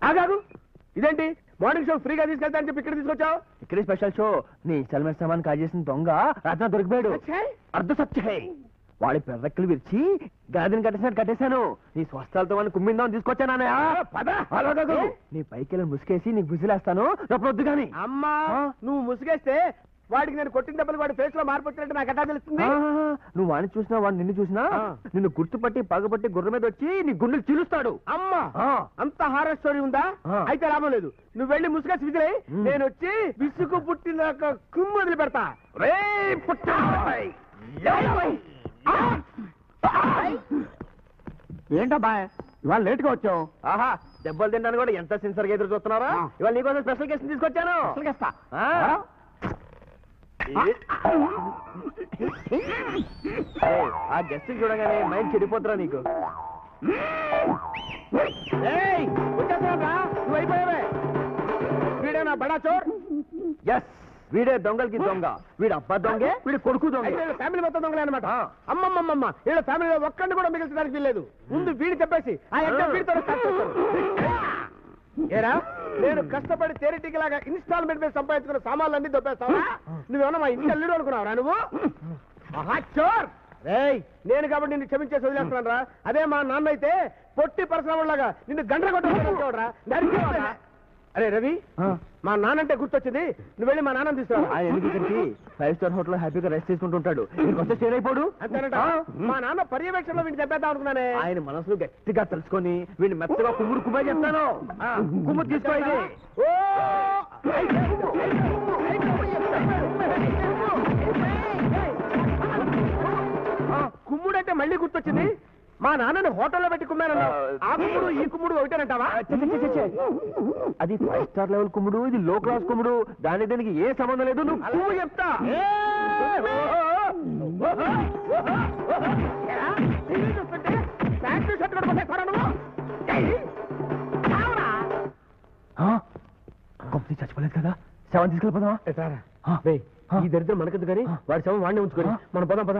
ఆగాగు, ఇదేంటి morning show ఫ్రీగా తీసుకెళ్తా అని చెప్పి ఇక్కడ తీసుకొచ్చావు? ఇక్కడే స్పెషల్ షో. నీ సెల్మెట్ సామాన్ కాజేసిన దొంగ రత్న దొరికిపోయాడు. అర్ధ సత్యహై. వాడి పెర్రెక్కలు విరిచి గాదిని కట్టేసినట్టు కట్టేశాను. నీ స్వస్థలతో వాడిని కుమ్మిందామని తీసుకొచ్చానయ్యా. నీ పైకి ముసుకేసి నీకు బుసిలేస్తాను. వద్దు గాని. అమ్మా, నువ్వు ముసుగేస్తే వాడికి నేను కొట్టిన దెబ్బలు వాడి ఫేస్ లో మార్పు వచ్చినట్టు నాకు ఎట్లా తెలుస్తుంది? నువ్వు వాడిని చూసినా వాడు నిన్ను చూసినా నిన్ను గుర్తుపట్టి పగబట్టి గుర్ర మీద వచ్చి నీ గుండెలు చీలుస్తాడు. అమ్మా, అంత హారర్ స్టోరీ ఉందా? అయితే లాభం లేదు, నువ్వు వెళ్ళి ముసుగేసి విదిలే. నేను వచ్చి విసుగు పుట్టిన కుమ్ము వదిలి పెడతా. ఏంటబ్బా ఇవాళ లేట్ గా వచ్చావు? ఆహా, దెబ్బలు తినడానికి కూడా ఎంత సిన్సర్ గా ఎదురు చూస్తున్నారా? ఇవాళ నీకోసం స్పెషల్ గెస్ట్ తీసుకొచ్చాను. ఆ గెస్ట్ చూడగానే మైండ్ చెడిపోతురా నీకు. నువ్వు అయిపోయావే. వీడేనా బడా చోర్? ఎస్, వీడే దొంగలకి దొంగ. వీడు అబ్బా దొంగే, వీడు కొడుకు దొంగ. ఫ్యామిలీ మొత్తం దొంగలే అనమాట. అమ్మమ్మమ్మ, వీళ్ళ ఫ్యామిలీలో ఒక్కడిని కూడా మిగిల్చడానికి వీల్లేదు. ముందు వీడి చెప్పేసి ఆ ఎగ్జామ్ వీడితో ఏరా, నేను కష్టపడి తేరిటికి లాగా ఇన్స్టాల్మెంట్ మీద సంపాదించుకున్న సామాన్లు అన్ని దొబ్బేస్తావా? నువ్వేమన్నా మా ఇంటి అల్లుడు అనుకున్నావురా నువ్వు? నేను కాబట్టి నిన్ను క్షమించేసి వదిలేస్తున్నాను రా. అదే మా నాన్న అయితే పొట్టి పరిశ్రమలాగా నిన్ను గంట కొట్టరా. అరే రవి, మా నాన్నంటే గుర్తొచ్చింది, నువ్వు వెళ్ళి మా నాన్న తీసుకురా. ఆయన ఎందుకు 5 స్టార్ హోటల్ హ్యాపీగా రెస్ట్ తీసుకుంటుంటాడు. ఇంకొస్తే స్టే అయిపోడు. అంతేనట. మా నాన్న పర్యవేక్షణలో వీడిని చెప్పేద్దాం అనుకున్నానే. ఆయన మనసులో గట్టిగా తెలుసుకొని వీడిని మెత్తగా కుమ్ముడు కుమ్మే చెప్తాను. కుమ్ము తీసుకోండి. కుమ్ముడంటే మళ్ళీ గుర్తొచ్చింది. మా నాన్నని హోటల్లో పెట్టి కుమ్మారన్నా. ఆ కుమ్ముడు ఈ కుమ్ముడు ఒకటేనంటావా? అది 5 స్టార్ లెవెల్ కుమ్ముడు, ఇది లో క్లాస్ కుమ్ముడు. దానికి ఏ సంబంధం లేదు. నువ్వు కుమ్ము చెప్తా. చచ్చిపోలేదు కదా, శవం తీసుకెళ్ళిపోదామా? ఈ దరిద్రం మనకెందుకు కానీ వాడి శవం వాడిని ఉంచుకొని మనం పదం పద.